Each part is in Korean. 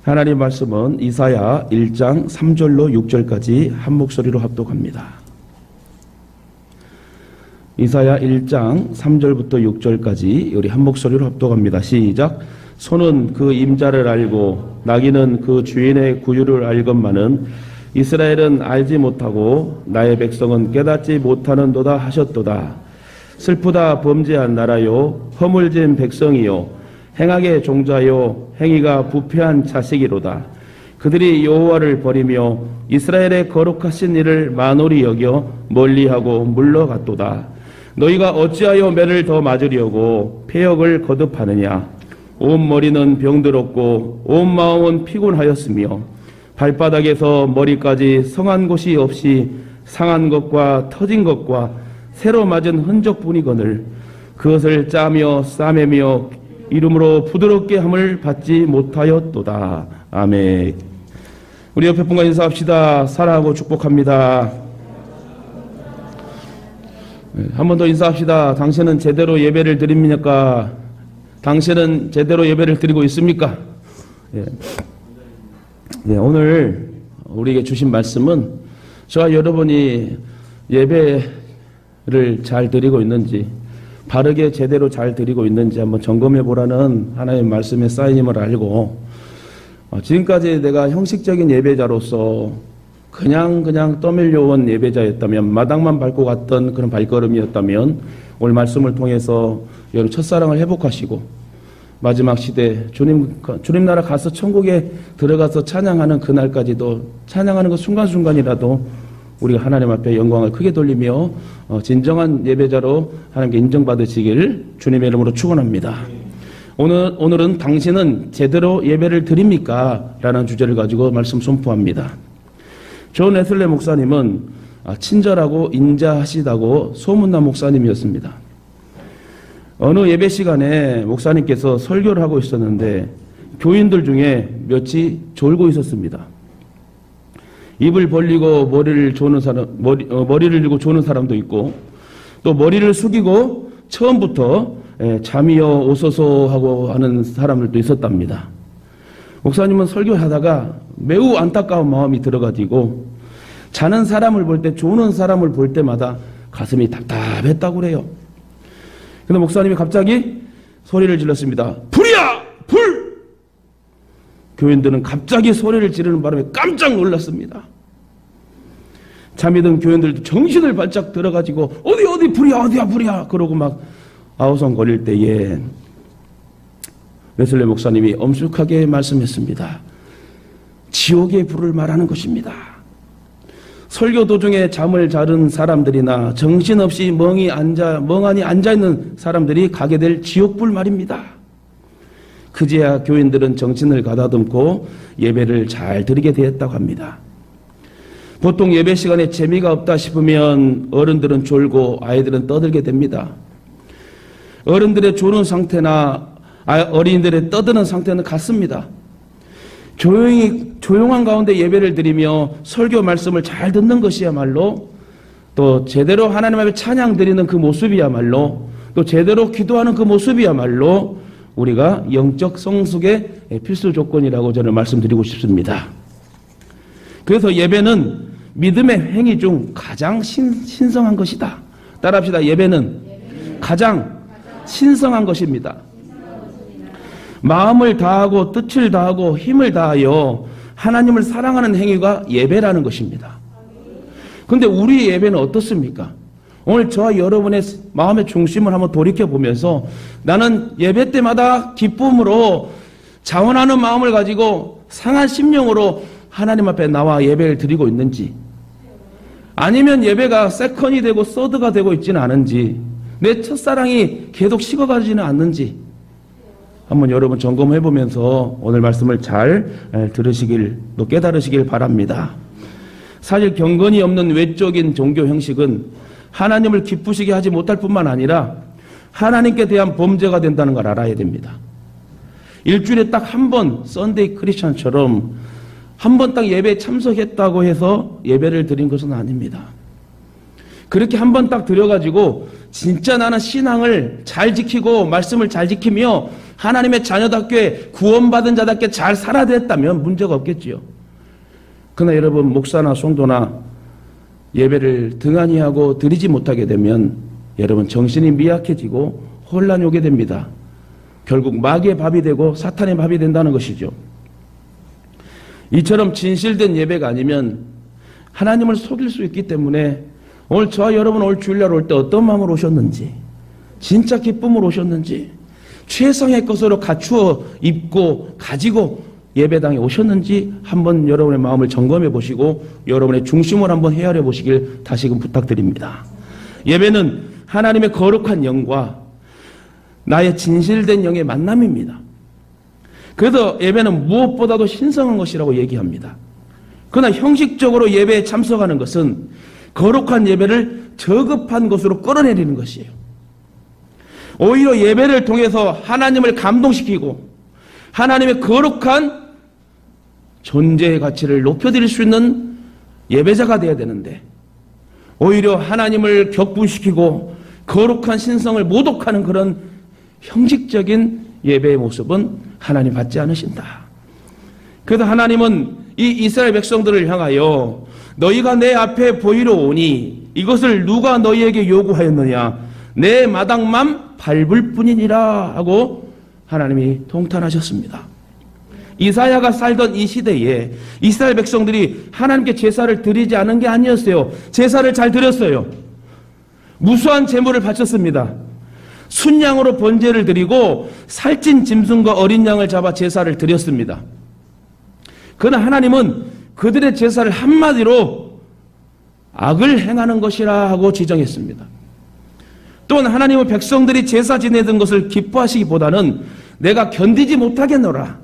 하나님 말씀은 이사야 1장 3절로 6절까지 한 목소리로 합독합니다. 이사야 1장 3절부터 6절까지 우리 한 목소리로 합독합니다. 시작. 소는 그 임자를 알고 나귀는 그 주인의 구유를 알건만은 이스라엘은 알지 못하고 나의 백성은 깨닫지 못하는도다 하셨도다. 슬프다 범죄한 나라요 허물진 백성이요 행악의 종자요 행위가 부패한 자식이로다. 그들이 여호와를 버리며 이스라엘의 거룩하신 이를 만홀히 여겨 멀리하고 물러갔도다. 너희가 어찌하여 매를 더 맞으려고 폐역을 거듭하느냐. 온 머리는 병들었고 온 마음은 피곤하였으며 발바닥에서 머리까지 성한 곳이 없이 상한 것과 터진 것과 새로 맞은 흔적뿐이거늘 그것을 짜며 싸매며 이름으로 부드럽게 함을 받지 못하였도다. 아멘. 우리 옆에 분과 인사합시다. 사랑하고 축복합니다. 한 번 더 인사합시다. 당신은 제대로 예배를 드립니까? 당신은 제대로 예배를 드리고 있습니까? 오늘 우리에게 주신 말씀은 저와 여러분이 예배를 잘 드리고 있는지, 바르게 제대로 잘 드리고 있는지 한번 점검해 보라는 하나님의 말씀의 사인임을 알고, 지금까지 내가 형식적인 예배자로서 그냥 떠밀려온 예배자였다면, 마당만 밟고 갔던 그런 발걸음이었다면, 오늘 말씀을 통해서 여러분 첫사랑을 회복하시고 마지막 시대 주님 나라 가서 천국에 들어가서 찬양하는 그날까지도, 찬양하는 그 순간순간이라도 우리가 하나님 앞에 영광을 크게 돌리며 진정한 예배자로 하나님께 인정받으시길 주님의 이름으로 축원합니다. 오늘은 당신은 제대로 예배를 드립니까? 라는 주제를 가지고 말씀 선포합니다. 존 웨슬리 목사님은 친절하고 인자하시다고 소문난 목사님이었습니다. 어느 예배 시간에 목사님께서 설교를 하고 있었는데 교인들 중에 몇이 졸고 있었습니다. 입을 벌리고 머리를 들고 조는 사람도 있고, 또 머리를 숙이고 처음부터 잠이여 오소서 하고 하는 사람들도 있었답니다. 목사님은 설교하다가 매우 안타까운 마음이 들어가지고 자는 사람을 볼 때, 조는 사람을 볼 때마다 가슴이 답답했다고 그래요. 근데 목사님이 갑자기 소리를 질렀습니다. 불이야! 불! 교인들은 갑자기 소리를 지르는 바람에 깜짝 놀랐습니다. 잠이 든 교인들도 정신을 바짝 들어가지고 어디 불이야, 어디야 불이야 그러고 막 아우성거릴 때에 웨슬리 목사님이 엄숙하게 말씀했습니다. 지옥의 불을 말하는 것입니다. 설교 도중에 잠을 자른 사람들이나 정신없이 멍하니 앉아있는 사람들이 가게 될 지옥불 말입니다. 그제야 교인들은 정신을 가다듬고 예배를 잘 드리게 되었다고 합니다. 보통 예배 시간에 재미가 없다 싶으면 어른들은 졸고 아이들은 떠들게 됩니다. 어른들의 조는 상태나 어린이들의 떠드는 상태는 같습니다. 조용한 가운데 예배를 드리며 설교 말씀을 잘 듣는 것이야말로, 또 제대로 하나님 앞에 찬양 드리는 그 모습이야말로, 또 제대로 기도하는 그 모습이야말로 우리가 영적 성숙의 필수 조건이라고 저는 말씀드리고 싶습니다. 그래서 예배는 믿음의 행위 중 가장 신성한 것이다. 따라합시다. 예배는 가장 신성한 것입니다. 마음을 다하고 뜻을 다하고 힘을 다하여 하나님을 사랑하는 행위가 예배라는 것입니다. 그런데 우리 예배는 어떻습니까? 오늘 저와 여러분의 마음의 중심을 한번 돌이켜보면서 나는 예배 때마다 기쁨으로 자원하는 마음을 가지고 상한 심령으로 하나님 앞에 나와 예배를 드리고 있는지, 아니면 예배가 세컨이 되고 서드가 되고 있지는 않은지, 내 첫사랑이 계속 식어가지는 않는지 한번 여러분 점검해보면서 오늘 말씀을 잘 들으시길, 또 깨달으시길 바랍니다. 사실 경건이 없는 외적인 종교 형식은 하나님을 기쁘시게 하지 못할 뿐만 아니라 하나님께 대한 범죄가 된다는 걸 알아야 됩니다. 일주일에 딱 한 번 썬데이 크리스천처럼 한 번 딱 예배에 참석했다고 해서 예배를 드린 것은 아닙니다. 그렇게 한 번 딱 드려가지고 진짜 나는 신앙을 잘 지키고 말씀을 잘 지키며 하나님의 자녀답게 구원받은 자답게 잘 살아야 됐다면 문제가 없겠지요. 그러나 여러분, 목사나 성도나 예배를 등한히 하고 드리지 못하게 되면 여러분 정신이 미약해지고 혼란이 오게 됩니다. 결국 마귀의 밥이 되고 사탄의 밥이 된다는 것이죠. 이처럼 진실된 예배가 아니면 하나님을 속일 수 있기 때문에 오늘 저와 여러분 오늘 주일날 올 때 어떤 마음으로 오셨는지, 진짜 기쁨으로 오셨는지, 최상의 것으로 갖추어 입고 가지고 예배당에 오셨는지 한번 여러분의 마음을 점검해 보시고 여러분의 중심을 한번 헤아려 보시길 다시금 부탁드립니다. 예배는 하나님의 거룩한 영과 나의 진실된 영의 만남입니다. 그래서 예배는 무엇보다도 신성한 것이라고 얘기합니다. 그러나 형식적으로 예배에 참석하는 것은 거룩한 예배를 저급한 것으로 끌어내리는 것이에요. 오히려 예배를 통해서 하나님을 감동시키고 하나님의 거룩한 존재의 가치를 높여드릴 수 있는 예배자가 되어야 되는데 오히려 하나님을 격분시키고 거룩한 신성을 모독하는 그런 형식적인 예배의 모습은 하나님 받지 않으신다. 그래서 하나님은 이 이스라엘 백성들을 향하여 너희가 내 앞에 보이러 오니 이것을 누가 너희에게 요구하였느냐, 내 마당만 밟을 뿐이니라 하고 하나님이 통탄하셨습니다. 이사야가 살던 이 시대에 이스라엘 백성들이 하나님께 제사를 드리지 않은 게 아니었어요. 제사를 잘 드렸어요. 무수한 제물을 바쳤습니다. 순양으로 번제를 드리고 살찐 짐승과 어린 양을 잡아 제사를 드렸습니다. 그러나 하나님은 그들의 제사를 한마디로 악을 행하는 것이라 하고 지정했습니다. 또한 하나님은 백성들이 제사 지내던 것을 기뻐하시기보다는 내가 견디지 못하겠노라.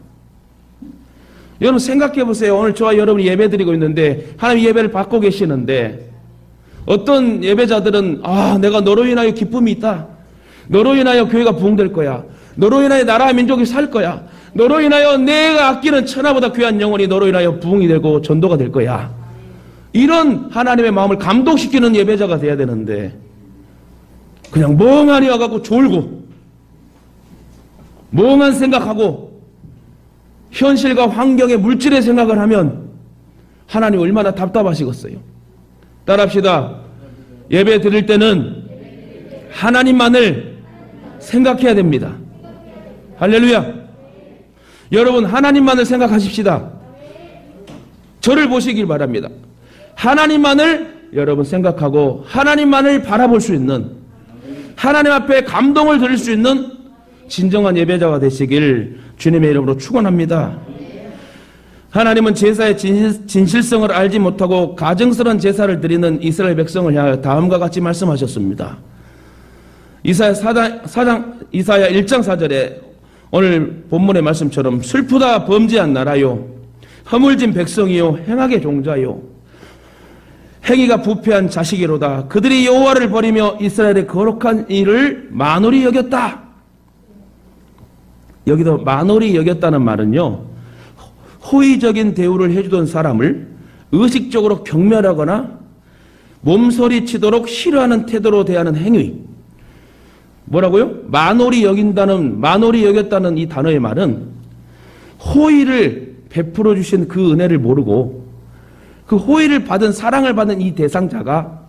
여러분 생각해 보세요. 오늘 저와 여러분이 예배 드리고 있는데 하나님 예배를 받고 계시는데 어떤 예배자들은 내가 너로 인하여 기쁨이 있다. 너로 인하여 교회가 부흥될 거야. 너로 인하여 나라와 민족이 살 거야. 너로 인하여 내가 아끼는 천하보다 귀한 영혼이 너로 인하여 부흥이 되고 전도가 될 거야. 이런 하나님의 마음을 감동시키는 예배자가 돼야 되는데 그냥 멍하니 와갖고 졸고 멍한 생각하고 현실과 환경의 물질의 생각을 하면 하나님 얼마나 답답하시겠어요. 따라합시다. 예배 드릴 때는 하나님만을 생각해야 됩니다. 할렐루야. 여러분 하나님만을 생각하십시다. 저를 보시길 바랍니다. 하나님만을 여러분 생각하고 하나님만을 바라볼 수 있는, 하나님 앞에 감동을 드릴 수 있는 진정한 예배자가 되시길 주님의 이름으로 축원합니다. 하나님은 제사의 진실성을 알지 못하고 가증스러운 제사를 드리는 이스라엘 백성을 향하여 다음과 같이 말씀하셨습니다. 이사야 1장 4절에 오늘 본문의 말씀처럼 슬프다 범죄한 나라요, 허물진 백성이요, 행악의 종자요, 행위가 부패한 자식이로다. 그들이 여호와를 버리며 이스라엘의 거룩한 일을 만홀히 여겼다. 여기서 만홀히 여겼다는 말은요, 호의적인 대우를 해주던 사람을 의식적으로 경멸하거나 몸서리치도록 싫어하는 태도로 대하는 행위. 뭐라고요? 만홀히 여겼다는 이 단어의 말은 호의를 베풀어 주신 그 은혜를 모르고 그 호의를 받은, 사랑을 받은 이 대상자가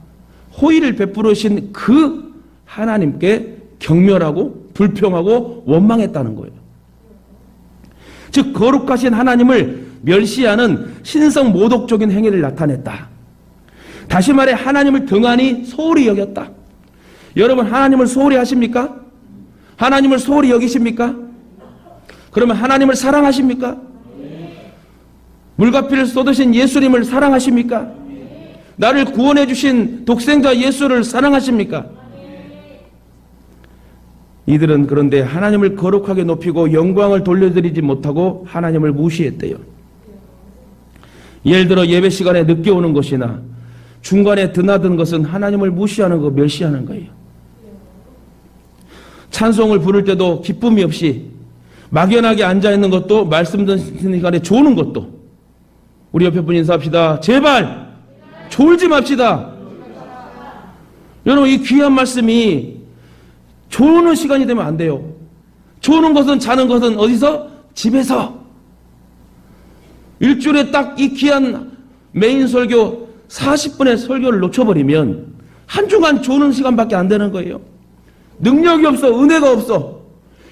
호의를 베풀어 주신 그 하나님께 경멸하고 불평하고 원망했다는 거예요. 즉 거룩하신 하나님을 멸시하는 신성 모독적인 행위를 나타냈다. 다시 말해 하나님을 등한히 소홀히 여겼다. 여러분 하나님을 소홀히 하십니까? 하나님을 소홀히 여기십니까? 그러면 하나님을 사랑하십니까? 물과 피를 쏟으신 예수님을 사랑하십니까? 나를 구원해 주신 독생자 예수를 사랑하십니까? 이들은 그런데 하나님을 거룩하게 높이고 영광을 돌려드리지 못하고 하나님을 무시했대요. 예를 들어 예배 시간에 늦게 오는 것이나 중간에 드나든 것은 하나님을 무시하는 거, 멸시하는 거예요. 찬송을 부를 때도 기쁨이 없이 막연하게 앉아있는 것도, 말씀 듣는 시간에 조는 것도. 우리 옆에 분 인사합시다. 제발 졸지 맙시다. 여러분 이 귀한 말씀이 조는 시간이 되면 안 돼요. 조는 것은 자는 것은 어디서? 집에서. 일주일에 딱 이 귀한 메인 설교 40분의 설교를 놓쳐버리면 한 주간 조는 시간밖에 안 되는 거예요. 능력이 없어. 은혜가 없어.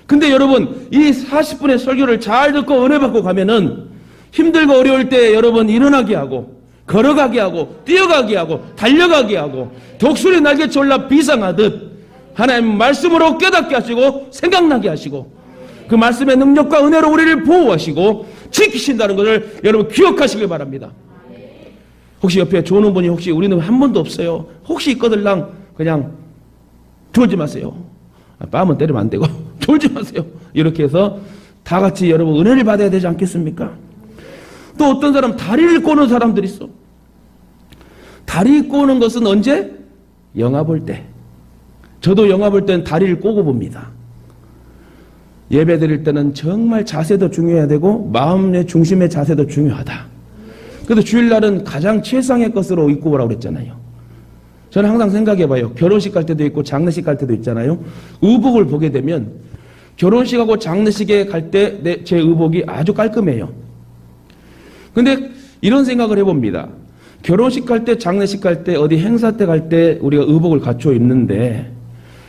근데 여러분 이 40분의 설교를 잘 듣고 은혜 받고 가면은 힘들고 어려울 때 여러분 일어나게 하고 걸어가게 하고 뛰어가게 하고 달려가게 하고 독수리 날개쳐 올라 비상하듯 하나님 말씀으로 깨닫게 하시고 생각나게 하시고 그 말씀의 능력과 은혜로 우리를 보호하시고 지키신다는 것을 여러분 기억하시길 바랍니다. 혹시 옆에 조는 분이 혹시 우리는 한 번도 없어요. 혹시 있거들랑 그냥 졸지 마세요. 빠면 때리면 안 되고 졸지 마세요. 이렇게 해서 다 같이 여러분 은혜를 받아야 되지 않겠습니까? 또 어떤 사람 다리를 꼬는 사람들이 있어. 다리 꼬는 것은 언제? 영화 볼 때. 저도 영화 볼 때는 다리를 꼬고 봅니다. 예배 드릴 때는 정말 자세도 중요해야 되고 마음의 중심의 자세도 중요하다. 그래도 주일날은 가장 최상의 것으로 입고 오라고 그랬잖아요. 저는 항상 생각해봐요. 결혼식 갈 때도 있고 장례식 갈 때도 있잖아요. 의복을 보게 되면 결혼식하고 장례식에 갈 때 제 의복이 아주 깔끔해요. 근데 이런 생각을 해봅니다. 결혼식 갈 때, 장례식 갈 때, 어디 행사 때 갈 때 우리가 의복을 갖춰 입는데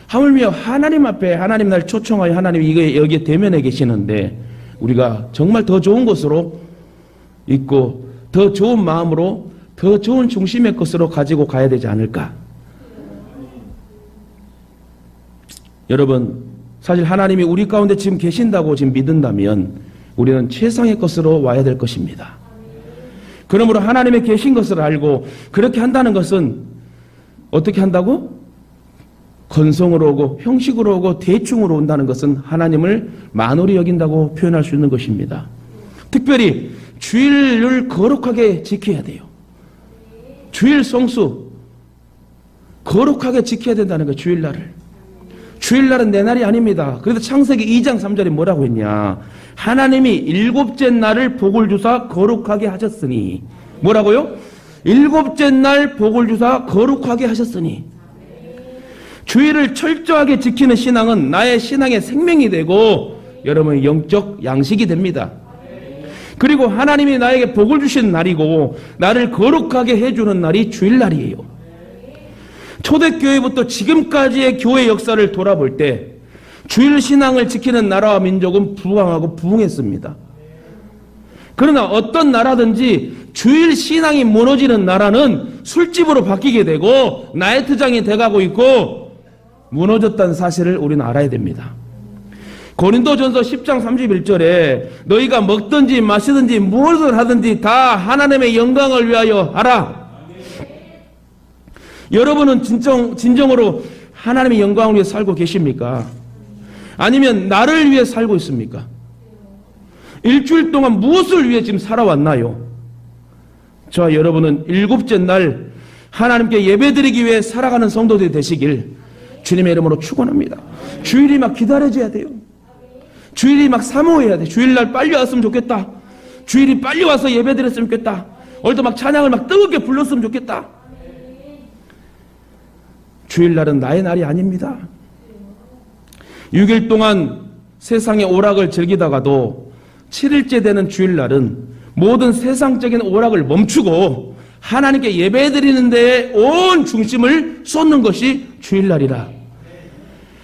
하물며 하나님 앞에 하나님 날 초청하여 하나님 이게 여기에 대면에 계시는데 우리가 정말 더 좋은 것으로 입고 더 좋은 마음으로 더 좋은 중심의 것으로 가지고 가야 되지 않을까? 여러분 사실 하나님이 우리 가운데 지금 계신다고 지금 믿는다면 우리는 최상의 것으로 와야 될 것입니다. 그러므로 하나님의 계신 것을 알고 그렇게 한다는 것은 어떻게 한다고? 건성으로 오고 형식으로 오고 대충으로 온다는 것은 하나님을 만홀히 여긴다고 표현할 수 있는 것입니다. 특별히 주일을 거룩하게 지켜야 돼요. 주일 성수 거룩하게 지켜야 된다는 거예요. 주일날을. 주일날은 내 날이 아닙니다. 그래서 창세기 2장 3절에 뭐라고 했냐? 하나님이 일곱째 날을 복을 주사 거룩하게 하셨으니 뭐라고요? 일곱째 날 복을 주사 거룩하게 하셨으니 주일을 철저하게 지키는 신앙은 나의 신앙의 생명이 되고 여러분의 영적 양식이 됩니다. 그리고 하나님이 나에게 복을 주시는 날이고 나를 거룩하게 해주는 날이 주일날이에요. 초대교회부터 지금까지의 교회 역사를 돌아볼 때 주일 신앙을 지키는 나라와 민족은 부강하고 부흥했습니다. 그러나 어떤 나라든지 주일 신앙이 무너지는 나라는 술집으로 바뀌게 되고 나이트장이 돼가고 있고 무너졌다는 사실을 우리는 알아야 됩니다. 고린도전서 10장 31절에 너희가 먹든지 마시든지 무엇을 하든지 다 하나님의 영광을 위하여 하라. 여러분은 진정으로 하나님의 영광을 위해 살고 계십니까? 아니면 나를 위해 살고 있습니까? 일주일 동안 무엇을 위해 지금 살아왔나요? 저와 여러분은 일곱째 날 하나님께 예배드리기 위해 살아가는 성도들이 되시길 주님의 이름으로 축원합니다. 주일이 막 기다려져야 돼요. 주일이 막 사모해야 돼. 주일날 빨리 왔으면 좋겠다. 주일이 빨리 와서 예배드렸으면 좋겠다. 오늘도 막 찬양을 막 뜨겁게 불렀으면 좋겠다. 주일날은 나의 날이 아닙니다. 6일 동안 세상의 오락을 즐기다가도 7일째 되는 주일날은 모든 세상적인 오락을 멈추고 하나님께 예배드리는 데에 온 중심을 쏟는 것이 주일날이라.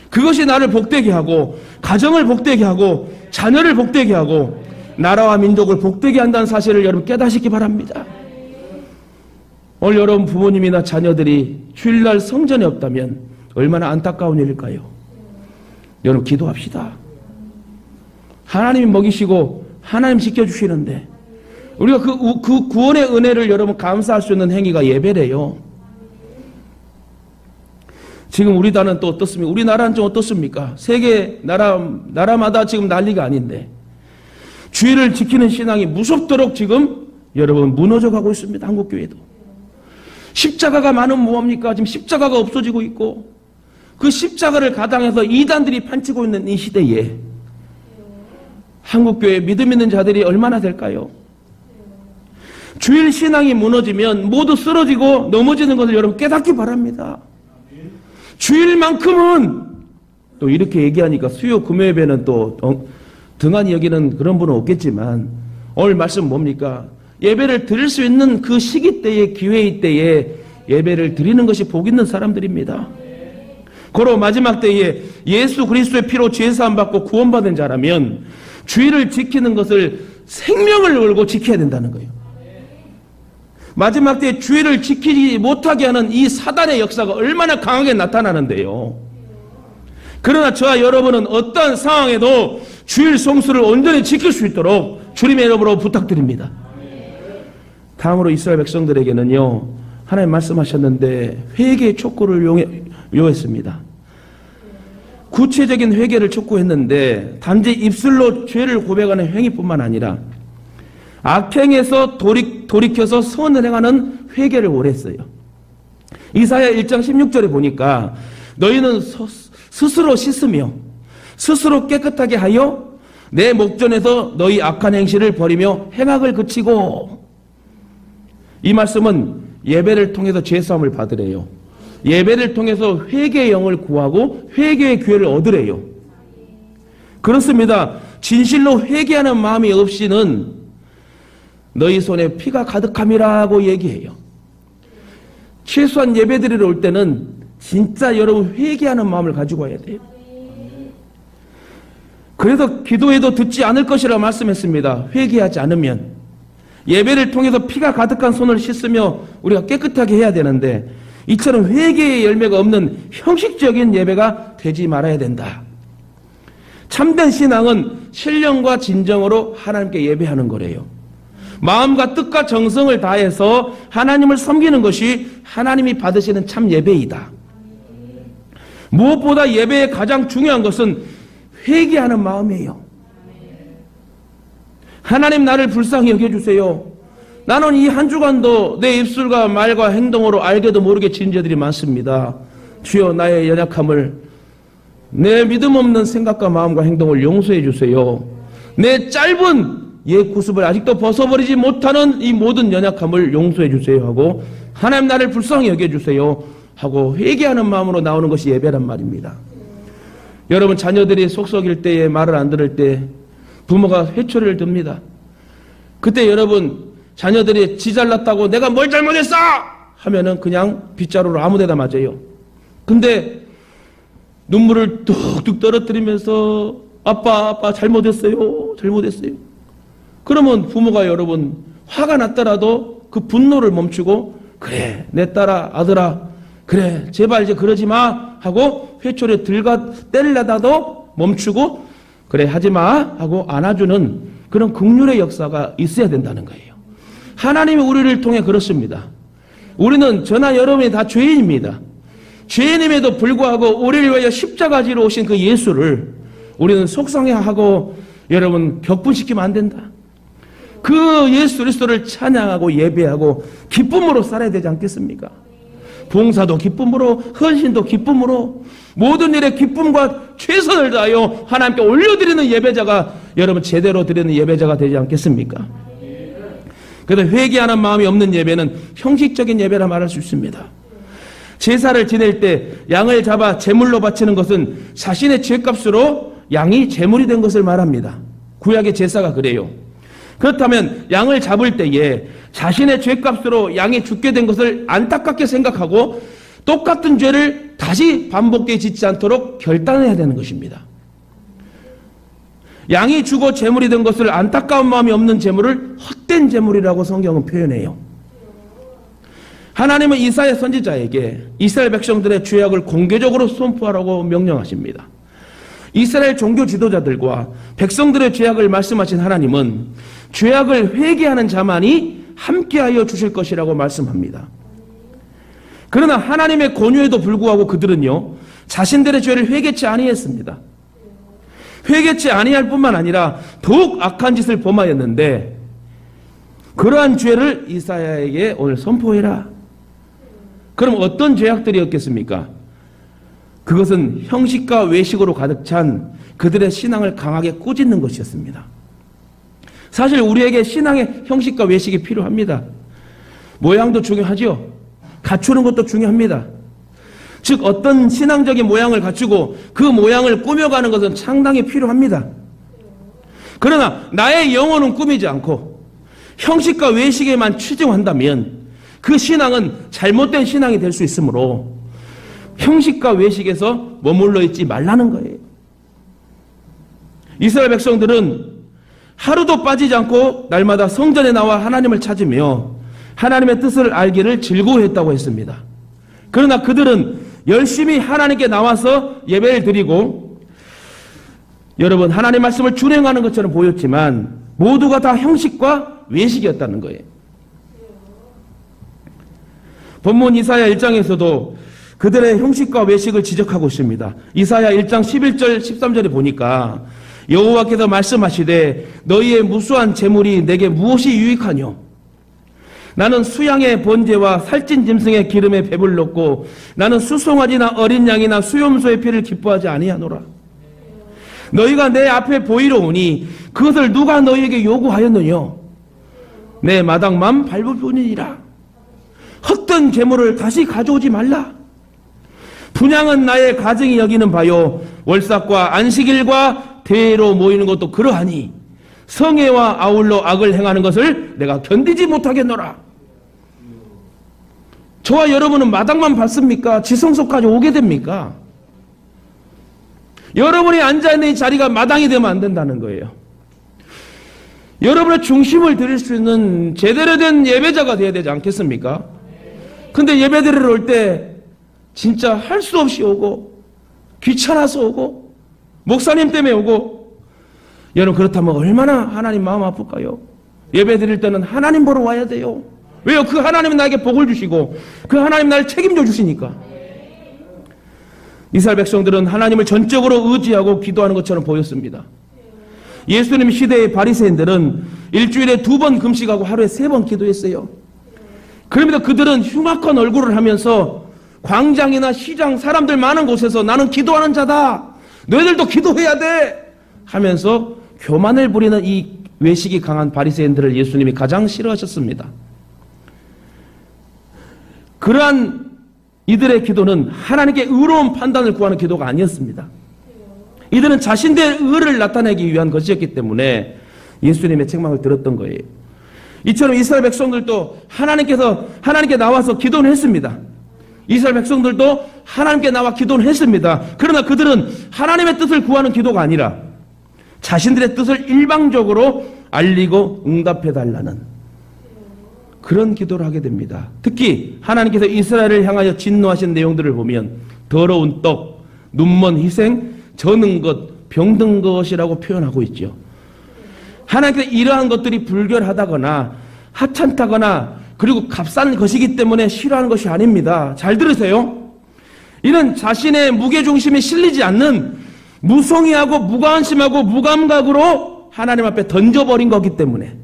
그것이 나를 복되게 하고 가정을 복되게 하고 자녀를 복되게 하고 나라와 민족을 복되게 한다는 사실을 여러분 깨닫시기 바랍니다. 오늘 여러분 부모님이나 자녀들이 주일날 성전에 없다면 얼마나 안타까운 일일까요? 여러분 기도합시다. 하나님이 먹이시고 하나님 지켜주시는데 우리가 그 구원의 은혜를 여러분 감사할 수 있는 행위가 예배래요. 지금 우리 나라는 또 어떻습니까? 우리나라는 좀 어떻습니까? 세계 나라마다 지금 난리가 아닌데 주일을 지키는 신앙이 무섭도록 지금 여러분 무너져 가고 있습니다. 한국교회도. 십자가가 많으면 뭐합니까? 지금 십자가가 없어지고 있고 그 십자가를 가당해서 이단들이 판치고 있는 이 시대에 한국교회 믿음 있는 자들이 얼마나 될까요? 주일 신앙이 무너지면 모두 쓰러지고 넘어지는 것을 여러분 깨닫기 바랍니다. 주일만큼은 또 이렇게 얘기하니까 수요 금요예배는 또 등한히 여기는 그런 분은 없겠지만 오늘 말씀 뭡니까? 예배를 드릴 수 있는 그 시기 때에 기회의 때에 예배를 드리는 것이 복 있는 사람들입니다. 고로 마지막 때에 예수 그리스도의 피로 죄사함 받고 구원받은 자라면 주의를 지키는 것을 생명을 걸고 지켜야 된다는 거예요. 마지막 때에 주의를 지키지 못하게 하는 이 사단의 역사가 얼마나 강하게 나타나는데요. 그러나 저와 여러분은 어떠한 상황에도 주일 성수를 온전히 지킬 수 있도록 주님의 이름으로 부탁드립니다. 다음으로 이스라엘 백성들에게는요, 하나님 말씀하셨는데 회개의 촉구를 요했습니다. 구체적인 회개를 촉구했는데 단지 입술로 죄를 고백하는 행위뿐만 아니라 악행에서 돌이켜서 선을 행하는 회개를 원했어요. 이사야 1장 16절에 보니까 너희는 스스로 씻으며 스스로 깨끗하게 하여 내 목전에서 너희 악한 행실을 버리며 행악을 그치고, 이 말씀은 예배를 통해서 죄사함을 받으래요. 예배를 통해서 회개의 영을 구하고 회개의 기회를 얻으래요. 그렇습니다. 진실로 회개하는 마음이 없이는 너희 손에 피가 가득함이라고 얘기해요. 최소한 예배드리러 올 때는 진짜 여러분 회개하는 마음을 가지고 와야 돼요. 그래서 기도해도 듣지 않을 것이라 말씀했습니다. 회개하지 않으면. 예배를 통해서 피가 가득한 손을 씻으며 우리가 깨끗하게 해야 되는데 이처럼 회개의 열매가 없는 형식적인 예배가 되지 말아야 된다. 참된 신앙은 신령과 진정으로 하나님께 예배하는 거래요. 마음과 뜻과 정성을 다해서 하나님을 섬기는 것이 하나님이 받으시는 참 예배이다. 무엇보다 예배의 가장 중요한 것은 회개하는 마음이에요. 하나님 나를 불쌍히 여겨주세요. 나는 이 한 주간도 내 입술과 말과 행동으로 알게도 모르게 지은 죄들이 많습니다. 주여 나의 연약함을, 내 믿음 없는 생각과 마음과 행동을 용서해 주세요. 내 짧은 옛 구습을 아직도 벗어버리지 못하는 이 모든 연약함을 용서해 주세요 하고 하나님 나를 불쌍히 여겨주세요 하고 회개하는 마음으로 나오는 것이 예배란 말입니다. 여러분, 자녀들이 속썩일 때에 말을 안 들을 때 부모가 회초리를 듭니다. 그때 여러분, 자녀들이 지 잘났다고 내가 뭘 잘못했어 하면은 그냥 빗자루로 아무 데나 맞아요. 근데 눈물을 뚝뚝 떨어뜨리면서 아빠 잘못했어요. 그러면 부모가 여러분 화가 났더라도 그 분노를 멈추고 그래 내 딸아 아들아 그래 제발 이제 그러지 마 하고 회초리에 때리려다도 멈추고 그래 하지 마 하고 안아주는 그런 긍휼의 역사가 있어야 된다는 거예요. 하나님이 우리를 통해 그렇습니다. 우리는 저나 여러분이 다 죄인입니다. 죄인임에도 불구하고 우리를 위하여 십자가 지러 오신 그 예수를 우리는 속상해하고 여러분 격분시키면 안 된다. 그 예수 그리스도를 찬양하고 예배하고 기쁨으로 살아야 되지 않겠습니까? 봉사도 기쁨으로, 헌신도 기쁨으로, 모든 일에 기쁨과 최선을 다하여 하나님께 올려드리는 예배자가 여러분 제대로 드리는 예배자가 되지 않겠습니까? 그래서 회개하는 마음이 없는 예배는 형식적인 예배라 말할 수 있습니다. 제사를 지낼 때 양을 잡아 제물로 바치는 것은 자신의 죄값으로 양이 제물이 된 것을 말합니다. 구약의 제사가 그래요. 그렇다면 양을 잡을 때에 자신의 죄값으로 양이 죽게 된 것을 안타깝게 생각하고 똑같은 죄를 다시 반복되게 짓지 않도록 결단해야 되는 것입니다. 양이 죽어 제물이 된 것을 안타까운 마음이 없는 제물을 헛된 제물이라고 성경은 표현해요. 하나님은 이사야 선지자에게 이스라엘 백성들의 죄악을 공개적으로 선포하라고 명령하십니다. 이스라엘 종교 지도자들과 백성들의 죄악을 말씀하신 하나님은 죄악을 회개하는 자만이 함께하여 주실 것이라고 말씀합니다. 그러나 하나님의 권유에도 불구하고 그들은요 자신들의 죄를 회개치 아니했습니다. 회개치 아니할 뿐만 아니라 더욱 악한 짓을 범하였는데 그러한 죄를 이사야에게 오늘 선포해라. 그럼 어떤 죄악들이었겠습니까? 그것은 형식과 외식으로 가득 찬 그들의 신앙을 강하게 꾸짖는 것이었습니다. 사실 우리에게 신앙의 형식과 외식이 필요합니다. 모양도 중요하죠. 갖추는 것도 중요합니다. 즉 어떤 신앙적인 모양을 갖추고 그 모양을 꾸며가는 것은 상당히 필요합니다. 그러나 나의 영혼은 꾸미지 않고 형식과 외식에만 치중한다면 그 신앙은 잘못된 신앙이 될 수 있으므로 형식과 외식에서 머물러 있지 말라는 거예요. 이스라엘 백성들은 하루도 빠지지 않고 날마다 성전에 나와 하나님을 찾으며 하나님의 뜻을 알기를 즐거워했다고 했습니다. 그러나 그들은 열심히 하나님께 나와서 예배를 드리고 여러분 하나님 말씀을 준행하는 것처럼 보였지만 모두가 다 형식과 외식이었다는 거예요. 본문 이사야 1장에서도 그들의 형식과 외식을 지적하고 있습니다. 이사야 1장 11절 13절에 보니까 여호와께서 말씀하시되 너희의 무수한 재물이 내게 무엇이 유익하뇨? 나는 수양의 번제와 살찐 짐승의 기름에 배불렀고 나는 수송아지나 어린 양이나 수염소의 피를 기뻐하지 아니하노라. 너희가 내 앞에 보이러 오니 그것을 누가 너희에게 요구하였느뇨? 내 마당만 밟을 뿐이니라. 헛된 재물을 다시 가져오지 말라. 분향은 나의 가정이 여기는 바요 월삭과 안식일과 대회로 모이는 것도 그러하니 성회와 아울러 악을 행하는 것을 내가 견디지 못하겠노라. 저와 여러분은 마당만 밟습니까? 지성소까지 오게 됩니까? 여러분이 앉아있는 이 자리가 마당이 되면 안 된다는 거예요. 여러분의 중심을 드릴 수 있는 제대로 된 예배자가 되어야 되지 않겠습니까? 근데 예배 드리러 올 때 진짜 할 수 없이 오고 귀찮아서 오고 목사님 때문에 오고 여러분 그렇다면 얼마나 하나님 마음 아플까요? 예배 드릴 때는 하나님 보러 와야 돼요. 왜요? 그 하나님은 나에게 복을 주시고 그 하나님 나를 책임져 주시니까. 이스라엘 백성들은 하나님을 전적으로 의지하고 기도하는 것처럼 보였습니다. 예수님 시대의 바리새인들은 일주일에 2번 금식하고 하루에 3번 기도했어요. 그러면서 그들은 흉악한 얼굴을 하면서 광장이나 시장 사람들 많은 곳에서 나는 기도하는 자다. 너희들도 기도해야 돼. 하면서 교만을 부리는 이 외식이 강한 바리새인들을 예수님이 가장 싫어하셨습니다. 그러한 이들의 기도는 하나님께 의로운 판단을 구하는 기도가 아니었습니다. 이들은 자신들의 의를 나타내기 위한 것이었기 때문에 예수님의 책망을 들었던 거예요. 이처럼 이스라엘 백성들도 하나님께 나와서 기도는 했습니다. 이스라엘 백성들도 하나님께 나와 기도는 했습니다. 그러나 그들은 하나님의 뜻을 구하는 기도가 아니라 자신들의 뜻을 일방적으로 알리고 응답해달라는 그런 기도를 하게 됩니다. 특히 하나님께서 이스라엘을 향하여 진노하신 내용들을 보면 더러운 떡, 눈먼 희생, 저는 것, 병든 것이라고 표현하고 있죠. 하나님께서 이러한 것들이 불결하다거나 하찮다거나 그리고 값싼 것이기 때문에 싫어하는 것이 아닙니다. 잘 들으세요. 이는 자신의 무게중심이 실리지 않는 무성의하고 무관심하고 무감각으로 하나님 앞에 던져버린 거기 때문에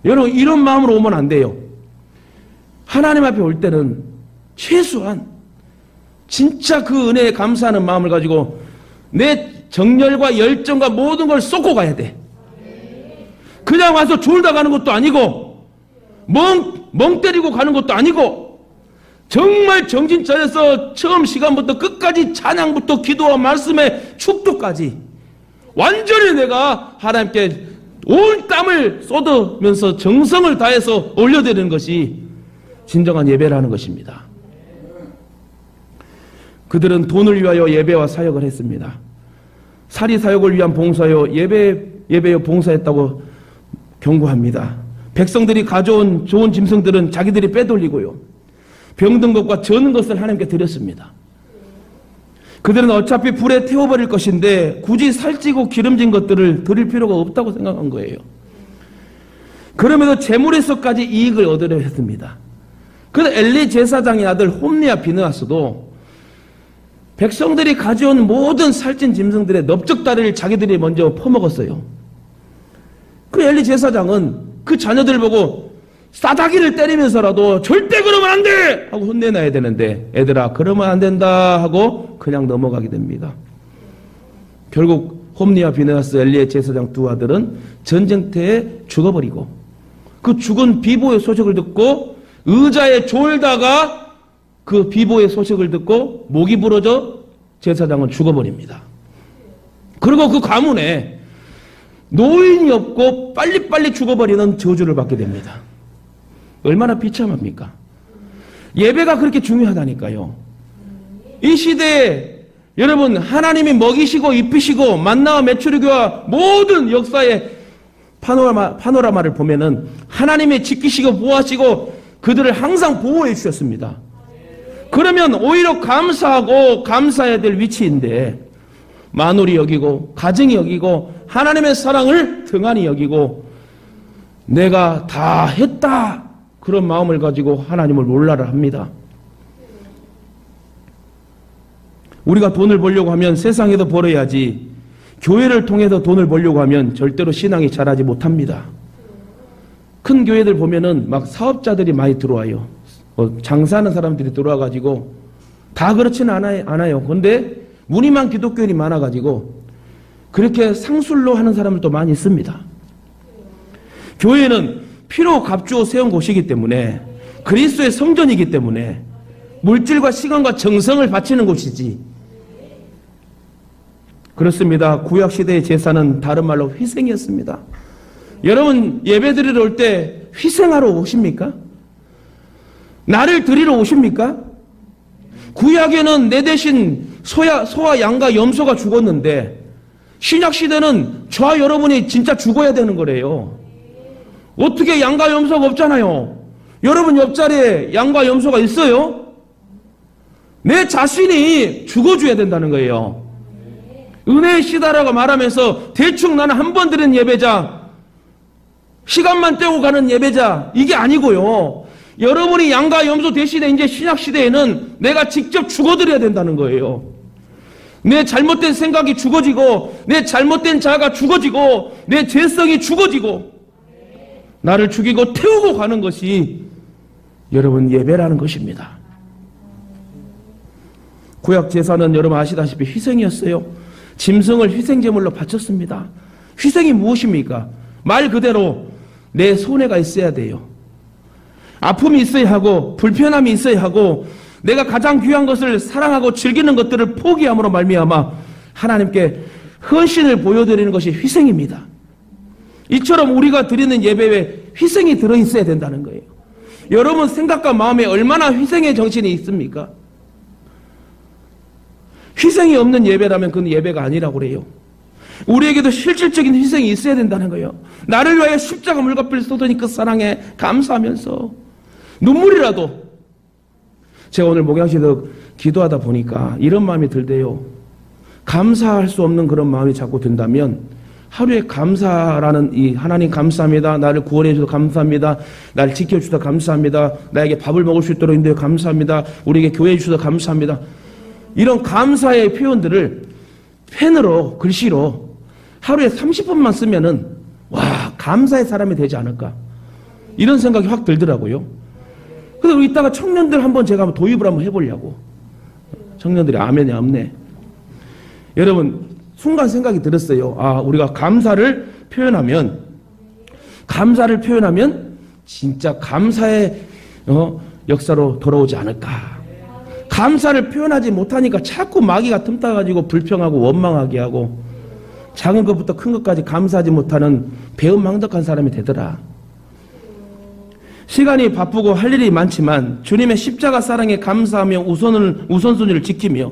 여러분 이런 마음으로 오면 안 돼요. 하나님 앞에 올 때는 최소한 진짜 그 은혜에 감사하는 마음을 가지고 내 정열과 열정과 모든 걸 쏟고 가야 돼. 그냥 와서 졸다 가는 것도 아니고 멍 때리고 가는 것도 아니고 정말 정신 차려서 처음 시간부터 끝까지 찬양부터 기도와 말씀의 축도까지 완전히 내가 하나님께 온 땀을 쏟으면서 정성을 다해서 올려드리는 것이 진정한 예배라는 것입니다. 그들은 돈을 위하여 예배와 사역을 했습니다. 사리사욕을 위한 봉사요 예배여 봉사했다고 경고합니다. 백성들이 가져온 좋은 짐승들은 자기들이 빼돌리고요. 병든 것과 저는 것을 하나님께 드렸습니다. 그들은 어차피 불에 태워버릴 것인데 굳이 살찌고 기름진 것들을 드릴 필요가 없다고 생각한 거예요. 그러면서 재물에서까지 이익을 얻으려 했습니다. 그래서 엘리 제사장의 아들 홈리와 비느하스도 백성들이 가져온 모든 살찐 짐승들의 넓적다리를 자기들이 먼저 퍼먹었어요. 그 엘리 제사장은 그 자녀들 보고 싸다기를 때리면서라도 절대 그러면 안 돼! 하고 혼내놔야 되는데 애들아 그러면 안 된다 하고 그냥 넘어가게 됩니다. 결국 홈리와 비느하스 엘리의 제사장 두 아들은 전쟁터에 죽어버리고 그 죽은 비보의 소식을 듣고 의자에 졸다가 그 비보의 소식을 듣고 목이 부러져 제사장은 죽어버립니다. 그리고 그 가문에 노인이 없고 빨리빨리 죽어버리는 저주를 받게 됩니다. 얼마나 비참합니까? 예배가 그렇게 중요하다니까요. 이 시대에 여러분 하나님이 먹이시고 입히시고 만나와 메추리교와 모든 역사의 파노라마를 보면은 하나님이 지키시고 보호하시고 그들을 항상 보호해 주셨습니다. 그러면 오히려 감사하고 감사해야 될 위치인데 마누리 여기고 가정이 여기고 하나님의 사랑을 등한히 여기고 내가 다 했다 그런 마음을 가지고 하나님을 몰라라 합니다. 우리가 돈을 벌려고 하면 세상에도 벌어야지 교회를 통해서 돈을 벌려고 하면 절대로 신앙이 자라지 못합니다. 큰 교회들 보면은 막 사업자들이 많이 들어와요. 장사하는 사람들이 들어와가지고 다 그렇지는 않아요. 그런데 무늬만 기독교인이 많아가지고 그렇게 상술로 하는 사람들도 많이 있습니다. 교회는 피로 값주어 세운 곳이기 때문에 그리스도의 성전이기 때문에 물질과 시간과 정성을 바치는 곳이지. 그렇습니다. 구약시대의 제사는 다른 말로 희생이었습니다. 여러분 예배드리러 올 때 희생하러 오십니까? 나를 드리러 오십니까? 구약에는 내 대신 소와 양과 염소가 죽었는데 신약시대는 저와 여러분이 진짜 죽어야 되는 거래요. 어떻게 양과 염소가 없잖아요. 여러분 옆자리에 양과 염소가 있어요? 내 자신이 죽어줘야 된다는 거예요. 은혜의 시다라고 말하면서 대충 나는 한 번 드린 예배자, 시간만 때우고 가는 예배자, 이게 아니고요. 여러분이 양과 염소 대신에 이제 신약시대에는 내가 직접 죽어드려야 된다는 거예요. 내 잘못된 생각이 죽어지고 내 잘못된 자아가 죽어지고 내 죄성이 죽어지고 나를 죽이고 태우고 가는 것이 여러분 예배라는 것입니다. 구약 제사는 여러분 아시다시피 희생이었어요. 짐승을 희생제물로 바쳤습니다. 희생이 무엇입니까? 말 그대로 내 손해가 있어야 돼요. 아픔이 있어야 하고 불편함이 있어야 하고 내가 가장 귀한 것을 사랑하고 즐기는 것들을 포기함으로 말미암아 하나님께 헌신을 보여드리는 것이 희생입니다. 이처럼 우리가 드리는 예배에 희생이 들어있어야 된다는 거예요. 여러분 생각과 마음에 얼마나 희생의 정신이 있습니까? 희생이 없는 예배라면 그건 예배가 아니라고 그래요. 우리에게도 실질적인 희생이 있어야 된다는 거예요. 나를 위하여 십자가 물값을 쏟으니 그 사랑에 감사하면서 눈물이라도. 제가 오늘 목양실에서 기도하다 보니까 이런 마음이 들대요. 감사할 수 없는 그런 마음이 자꾸 든다면 하루에 감사라는 이 하나님 감사합니다. 나를 구원해 주셔서 감사합니다. 나를 지켜주셔서 감사합니다. 나에게 밥을 먹을 수 있도록 인도해 감사합니다. 우리에게 교회해 주셔서 감사합니다. 이런 감사의 표현들을 펜으로 글씨로 하루에 30분만 쓰면은 와 감사의 사람이 되지 않을까 이런 생각이 확 들더라고요. 그래서 이따가 청년들 한번 제가 도입을 한번 해보려고. 청년들이 아멘이 없네. 여러분 순간 생각이 들었어요. 아 우리가 감사를 표현하면 진짜 감사의 역사로 돌아오지 않을까. 감사를 표현하지 못하니까 자꾸 마귀가 틈타가지고 불평하고 원망하게 하고 작은 것부터 큰 것까지 감사하지 못하는 배은망덕한 사람이 되더라. 시간이 바쁘고 할 일이 많지만 주님의 십자가 사랑에 감사하며 우선순위를 지키며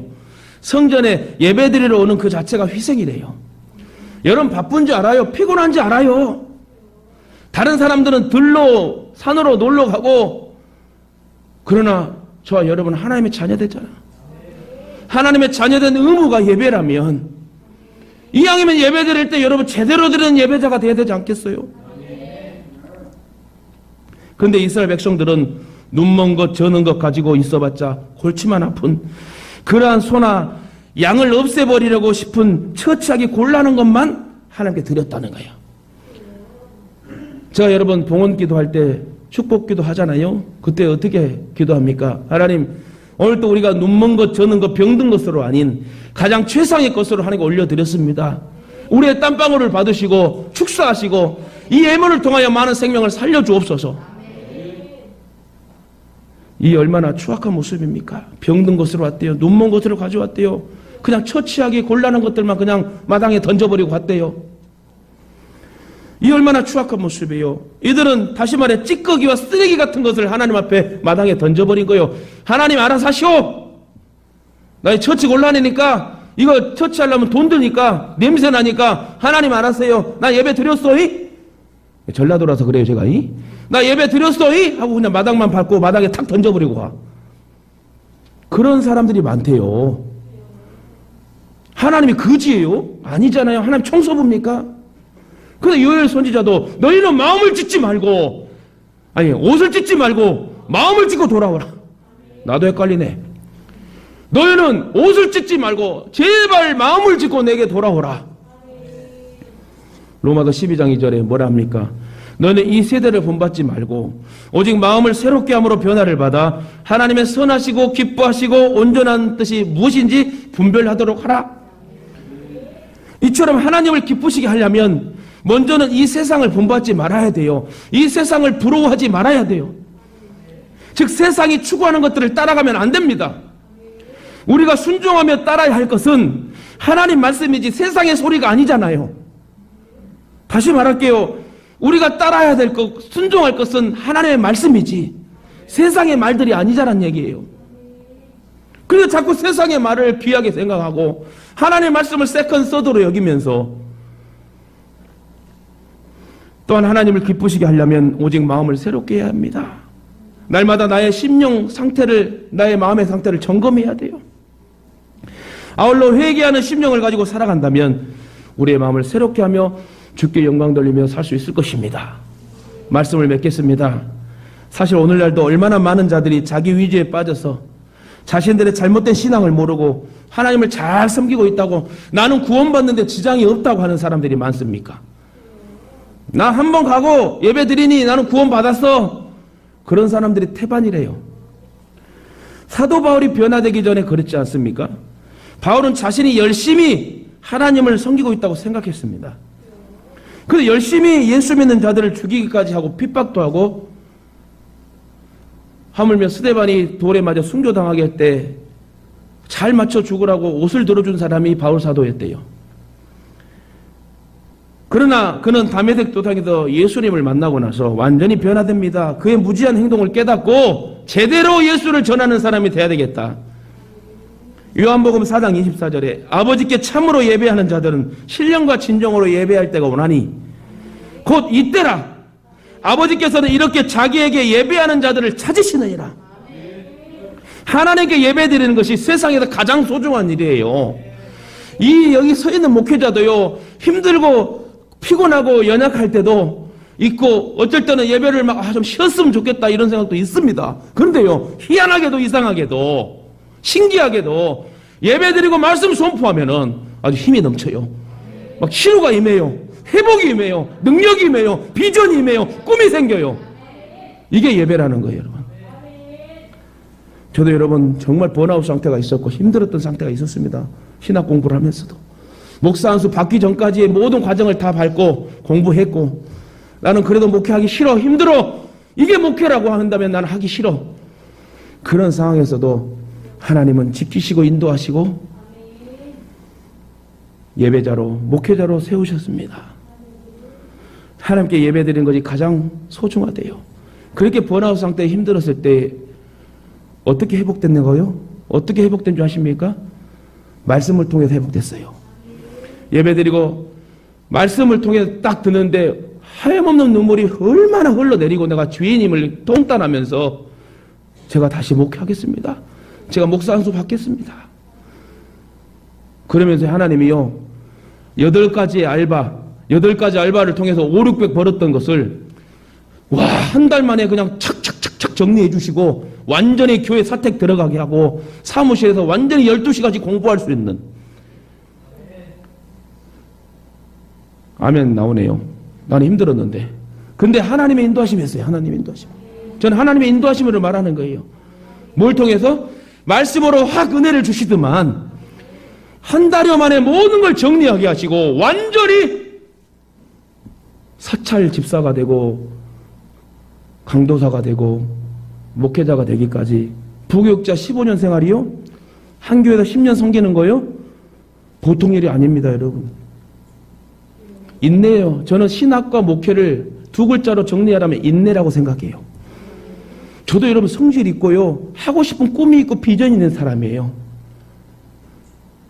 성전에 예배드리러 오는 그 자체가 희생이래요. 여러분 바쁜지 알아요? 피곤한지 알아요? 다른 사람들은 들로 산으로 놀러 가고 그러나 저와 여러분 하나님의 자녀되잖아. 하나님의 자녀된 의무가 예배라면 이왕이면 예배 드릴 때 여러분 제대로 드리는 예배자가 되어야 되지 않겠어요? 그런데 이스라엘 백성들은 눈먼 것 저는 것 가지고 있어봤자 골치만 아픈 그러한 소나 양을 없애버리려고 싶은 처치하기 곤란한 것만 하나님께 드렸다는 거예요. 제가 여러분 봉헌 기도할 때 축복기도 하잖아요. 그때 어떻게 기도합니까? 하나님 오늘 또 우리가 눈먼 것 저는 것 병든 것으로 아닌 가장 최상의 것으로 하나님께 올려드렸습니다. 우리의 땀방울을 받으시고 축사하시고 이 예물을 통하여 많은 생명을 살려주옵소서. 이 얼마나 추악한 모습입니까? 병든 것으로 왔대요. 눈먼 것으로 가져왔대요. 그냥 처치하기 곤란한 것들만 그냥 마당에 던져버리고 갔대요. 이 얼마나 추악한 모습이에요. 이들은 다시 말해 찌꺼기와 쓰레기 같은 것을 하나님 앞에 마당에 던져버린 거예요. 하나님 알아서 하시오. 나의 처치 곤란하니까 이거 처치하려면 돈 드니까 냄새 나니까 하나님 알아서 해요. 나 예배 드렸어이? 전라도라서 그래요 제가. 나 예배 드렸어이? 하고 그냥 마당만 밟고 마당에 탁 던져버리고 가. 그런 사람들이 많대요. 하나님이 거지예요? 아니잖아요. 하나님 청소부입니까? 근데 요엘 선지자도 너희는 마음을 찢지 말고, 아니 옷을 찢지 말고 마음을 찢고 돌아오라. 나도 헷갈리네. 너희는 옷을 찢지 말고 제발 마음을 찢고 내게 돌아오라. 로마서 12장 2절에 뭐라 합니까? 너는 이 세대를 본받지 말고 오직 마음을 새롭게 함으로 변화를 받아 하나님의 선하시고 기뻐하시고 온전한 뜻이 무엇인지 분별하도록 하라. 이처럼 하나님을 기쁘시게 하려면 먼저는 이 세상을 본받지 말아야 돼요. 이 세상을 부러워하지 말아야 돼요. 즉 세상이 추구하는 것들을 따라가면 안 됩니다. 우리가 순종하며 따라야 할 것은 하나님 말씀이지 세상의 소리가 아니잖아요. 다시 말할게요. 우리가 따라야 될 것, 순종할 것은 하나님의 말씀이지 세상의 말들이 아니자란 얘기예요. 그래서 자꾸 세상의 말을 귀하게 생각하고 하나님의 말씀을 세컨 서드로 여기면서 또한 하나님을 기쁘시게 하려면 오직 마음을 새롭게 해야 합니다. 날마다 나의 심령 상태를, 나의 마음의 상태를 점검해야 돼요. 아울러 회개하는 심령을 가지고 살아간다면 우리의 마음을 새롭게 하며 주께 영광 돌리며 살 수 있을 것입니다. 말씀을 맺겠습니다. 사실 오늘날도 얼마나 많은 자들이 자기 위주에 빠져서 자신들의 잘못된 신앙을 모르고 하나님을 잘 섬기고 있다고, 나는 구원받는데 지장이 없다고 하는 사람들이 많습니까? 나 한 번 가고 예배 드리니 나는 구원받았어. 그런 사람들이 태반이래요. 사도 바울이 변화되기 전에 그랬지 않습니까? 바울은 자신이 열심히 하나님을 섬기고 있다고 생각했습니다. 그래서 열심히 예수 믿는 자들을 죽이기까지 하고 핍박도 하고, 하물며 스데반이 돌에 맞아 순교당하게 할 때 잘 맞춰 죽으라고 옷을 들어준 사람이 바울 사도였대요. 그러나 그는 다메섹 도상에서 예수님을 만나고 나서 완전히 변화됩니다. 그의 무지한 행동을 깨닫고 제대로 예수를 전하는 사람이 돼야 되겠다. 요한복음 4장 24절에 아버지께 참으로 예배하는 자들은 신령과 진정으로 예배할 때가 오나니 곧 이때라. 아버지께서는 이렇게 자기에게 예배하는 자들을 찾으시느니라. 하나님께 예배드리는 것이 세상에서 가장 소중한 일이에요. 여기 서 있는 목회자도요, 힘들고 피곤하고 연약할 때도 있고 어쩔 때는 예배를 좀 쉬었으면 좋겠다 이런 생각도 있습니다. 그런데요, 희한하게도 이상하게도 신기하게도 예배드리고 말씀 선포하면은 아주 힘이 넘쳐요. 막 치료가 임해요. 회복이 임해요. 능력이 임해요. 비전이 임해요. 꿈이 생겨요. 이게 예배라는 거예요, 여러분. 저도 여러분 정말 번아웃 상태가 있었고 힘들었던 상태가 있었습니다. 신학 공부를 하면서도. 목사 안수 받기 전까지의 모든 과정을 다 밟고 공부했고, 나는 그래도 목회하기 싫어, 힘들어, 이게 목회라고 한다면 나는 하기 싫어. 그런 상황에서도 하나님은 지키시고 인도하시고 예배자로, 목회자로 세우셨습니다. 하나님께 예배드리는 것이 가장 소중하대요. 그렇게 번아웃 상태에 힘들었을 때 어떻게 회복됐는 거요? 어떻게 회복된 줄 아십니까? 말씀을 통해서 회복됐어요. 예배드리고 말씀을 통해 딱 듣는데 하염없는 눈물이 얼마나 흘러내리고 내가 주인님을 통탄하면서 제가 다시 목회하겠습니다. 제가 목사 안수 받겠습니다. 그러면서 하나님이요, 8가지 알바를 통해서 500-600 벌었던 것을 한 달 만에 그냥 착착착착 정리해 주시고 완전히 교회 사택 들어가게 하고 사무실에서 완전히 12시까지 공부할 수 있는. 아멘 나오네요. 나는 힘들었는데. 근데 하나님의 인도하심이었어요. 하나님의 인도하심. 저는 하나님의 인도하심으로 말하는 거예요. 뭘 통해서? 말씀으로 확 은혜를 주시더만 한 달여 만에 모든 걸 정리하게 하시고 완전히 사찰 집사가 되고 강도사가 되고 목회자가 되기까지 부교육자 15년 생활이요? 한 교회에서 10년 섬기는 거요? 보통 일이 아닙니다, 여러분. 인내요. 저는 신학과 목회를 두 글자로 정리하라면 인내라고 생각해요. 저도 여러분 성질 있고요. 하고 싶은 꿈이 있고 비전이 있는 사람이에요.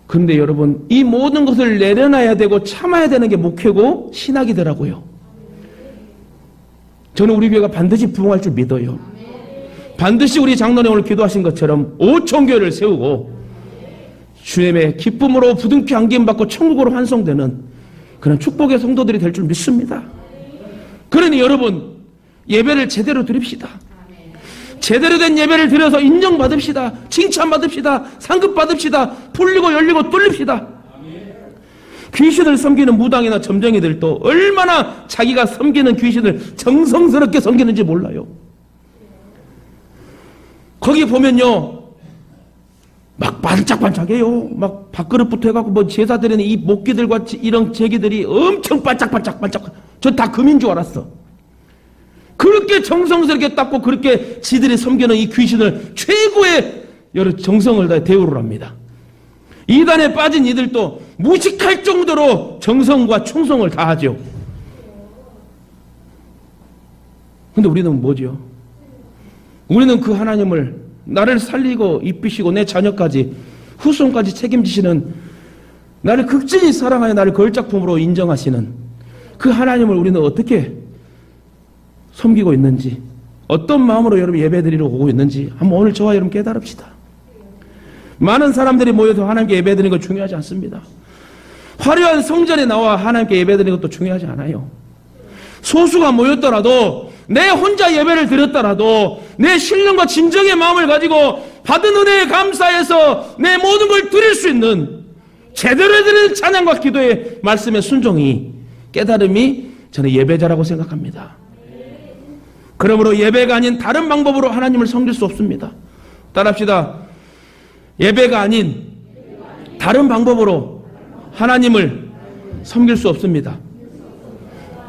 그런데 여러분 이 모든 것을 내려놔야 되고 참아야 되는 게 목회고 신학이더라고요. 저는 우리 교회가 반드시 부흥할 줄 믿어요. 반드시 우리 장로님 오늘 기도하신 것처럼 5천 교회를 세우고 주님의 기쁨으로 부둥켜 안김받고 천국으로 환송되는 그런 축복의 성도들이 될 줄 믿습니다. 그러니 여러분 예배를 제대로 드립시다. 제대로 된 예배를 드려서 인정받읍시다. 칭찬받읍시다. 상급받읍시다. 풀리고 열리고 뚫립시다. 귀신을 섬기는 무당이나 점쟁이들도 얼마나 자기가 섬기는 귀신을 정성스럽게 섬기는지 몰라요. 거기 보면요 막 반짝반짝해요. 막 밥그릇부터 해갖고 뭐 제사 드리는 이 목기들과 이런 제기들이 엄청 반짝반짝. 저 다 금인 줄 알았어. 그렇게 정성스럽게 닦고 그렇게 지들이 섬기는 이 귀신을 최고의 여러 정성을 다해 대우를 합니다. 이단에 빠진 이들도 무식할 정도로 정성과 충성을 다하죠. 근데 우리는 뭐죠? 우리는 그 하나님을 나를 살리고 이쁘시고 내 자녀까지 후손까지 책임지시는 나를 극진히 사랑하여 나를 걸작품으로 인정하시는 그 하나님을 우리는 어떻게 섬기고 있는지 어떤 마음으로 여러분 예배드리러 오고 있는지 한번 오늘 저와 여러분 깨달읍시다. 많은 사람들이 모여서 하나님께 예배드리는 건 중요하지 않습니다. 화려한 성전에 나와 하나님께 예배드리는 것도 중요하지 않아요. 소수가 모였더라도 내 혼자 예배를 드렸더라도 내 신령과 진정의 마음을 가지고 받은 은혜에 감사해서 내 모든 걸 드릴 수 있는 제대로 드리는 찬양과 기도의 말씀의 순종이 깨달음이 저는 예배자라고 생각합니다. 그러므로 예배가 아닌 다른 방법으로 하나님을 섬길 수 없습니다. 따라합시다. 예배가 아닌 다른 방법으로 하나님을 섬길 수 없습니다.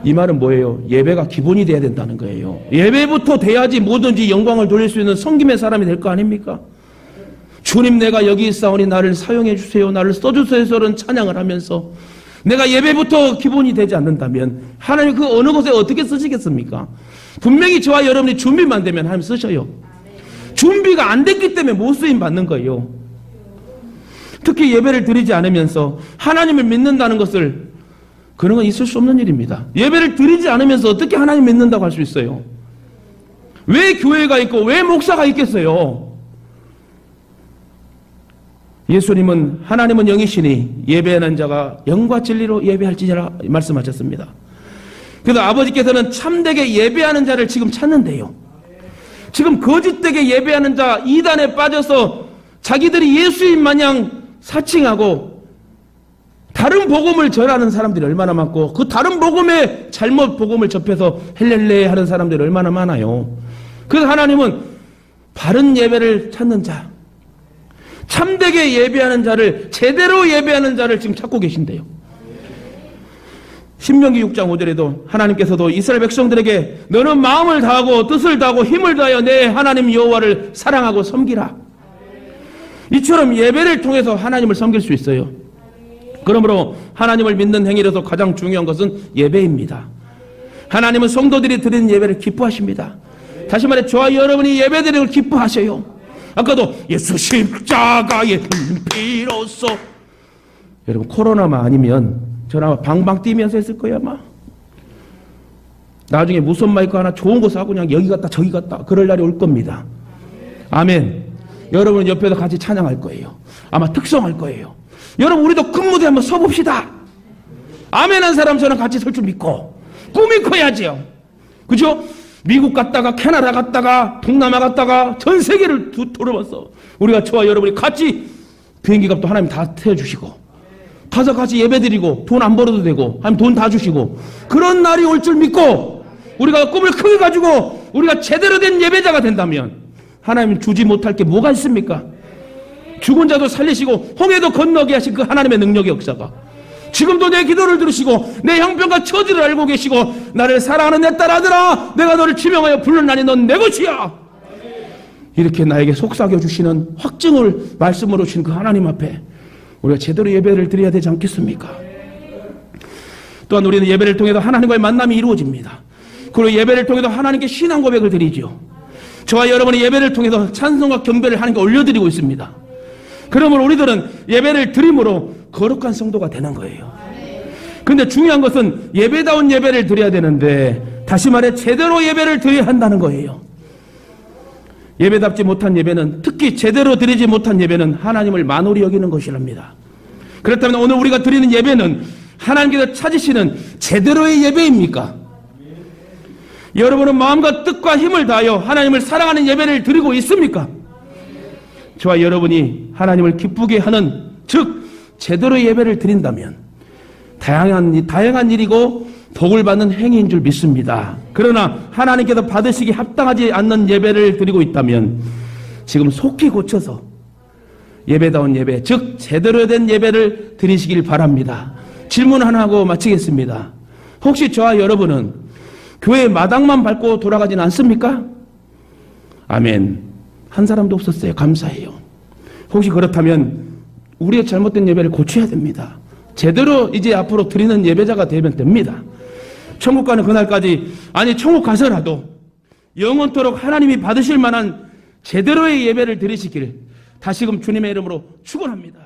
이 말은 뭐예요? 예배가 기본이 돼야 된다는 거예요. 예배부터 돼야지 뭐든지 영광을 돌릴 수 있는 섬김의 사람이 될 거 아닙니까? 주님 내가 여기 있사오니 나를 사용해 주세요. 나를 써주세요는 찬양을 하면서 내가 예배부터 기본이 되지 않는다면 하나님 그 어느 곳에 어떻게 쓰시겠습니까? 분명히 저와 여러분이 준비만 되면 하나님 쓰셔요. 준비가 안 됐기 때문에 못 쓰임 받는 거예요. 특히 예배를 드리지 않으면서 하나님을 믿는다는 것을 그런 건 있을 수 없는 일입니다. 예배를 드리지 않으면서 어떻게 하나님 믿는다고 할 수 있어요? 왜 교회가 있고 왜 목사가 있겠어요? 예수님은 하나님은 영이시니 예배하는 자가 영과 진리로 예배할지니라 말씀하셨습니다. 그래서 아버지께서는 참되게 예배하는 자를 지금 찾는데요. 지금 거짓되게 예배하는 자 이단에 빠져서 자기들이 예수인 마냥 사칭하고 다른 복음을 전하는 사람들이 얼마나 많고 그 다른 복음에 잘못 복음을 접해서 헬렐레 하는 사람들이 얼마나 많아요. 그래서 하나님은 바른 예배를 찾는 자, 참되게 예배하는 자를, 제대로 예배하는 자를 지금 찾고 계신대요. 신명기 6장 5절에도 하나님께서도 이스라엘 백성들에게 너는 마음을 다하고 뜻을 다하고 힘을 다하여 내 하나님 여호와를 사랑하고 섬기라. 이처럼 예배를 통해서 하나님을 섬길 수 있어요. 그러므로 하나님을 믿는 행위로서 가장 중요한 것은 예배입니다. 하나님은 성도들이 드리는 예배를 기뻐하십니다. 다시 말해 저와 여러분이 예배드리는 걸 기뻐하셔요. 아까도 예수 십자가의 피로써 여러분 코로나만 아니면 저는 아마 방방 뛰면서 했을 거예요 아마. 나중에 무선 마이크 하나 좋은 거 사고 그냥 여기 갔다 저기 갔다 그럴 날이 올 겁니다. 아멘. 여러분 옆에서 같이 찬양할 거예요. 아마 특성할 거예요. 여러분 우리도 큰 무대 한번 서봅시다. 아멘 한 사람처럼 같이 설 줄 믿고 꿈이 커야지요. 그죠? 미국 갔다가 캐나다 갔다가 동남아 갔다가 전 세계를 돌아봤어. 우리가 저와 여러분이 같이 비행기 값도 하나님 다 태워주시고 가서 같이 예배드리고 돈 안 벌어도 되고 하나님 돈 다 주시고 그런 날이 올 줄 믿고 우리가 꿈을 크게 가지고 우리가 제대로 된 예배자가 된다면 하나님 주지 못할 게 뭐가 있습니까? 죽은 자도 살리시고 홍해도 건너게 하신 그 하나님의 능력의 역사가 지금도 내 기도를 들으시고 내 형편과 처지를 알고 계시고 나를 사랑하는 내 딸 아들아 내가 너를 지명하여 불렀나니 넌 내 것이야. 이렇게 나에게 속삭여 주시는 확증을 말씀으로 주신 그 하나님 앞에 우리가 제대로 예배를 드려야 되지 않겠습니까? 또한 우리는 예배를 통해서 하나님과의 만남이 이루어집니다. 그리고 예배를 통해서 하나님께 신앙 고백을 드리죠. 저와 여러분이 예배를 통해서 찬송과 경배를 하나님께 올려드리고 있습니다. 그러므로 우리들은 예배를 드림으로 거룩한 성도가 되는 거예요. 근데 중요한 것은 예배다운 예배를 드려야 되는데, 다시 말해 제대로 예배를 드려야 한다는 거예요. 예배답지 못한 예배는, 특히 제대로 드리지 못한 예배는 하나님을 만홀히 여기는 것이랍니다. 그렇다면 오늘 우리가 드리는 예배는 하나님께서 찾으시는 제대로의 예배입니까? 여러분은 마음과 뜻과 힘을 다하여 하나님을 사랑하는 예배를 드리고 있습니까? 저와 여러분이 하나님을 기쁘게 하는, 즉 제대로의 예배를 드린다면 다양한 일이고 복을 받는 행위인 줄 믿습니다. 그러나 하나님께서 받으시기 합당하지 않는 예배를 드리고 있다면 지금 속히 고쳐서 예배다운 예배, 즉 제대로 된 예배를 드리시길 바랍니다. 질문 하나 하고 마치겠습니다. 혹시 저와 여러분은 교회 마당만 밟고 돌아가지는 않습니까? 아멘. 한 사람도 없었어요. 감사해요. 혹시 그렇다면 우리의 잘못된 예배를 고쳐야 됩니다. 제대로 이제 앞으로 드리는 예배자가 되면 됩니다. 천국 가는 그날까지, 아니 천국 가서라도 영원토록 하나님이 받으실 만한 제대로의 예배를 드리시길 다시금 주님의 이름으로 축원합니다.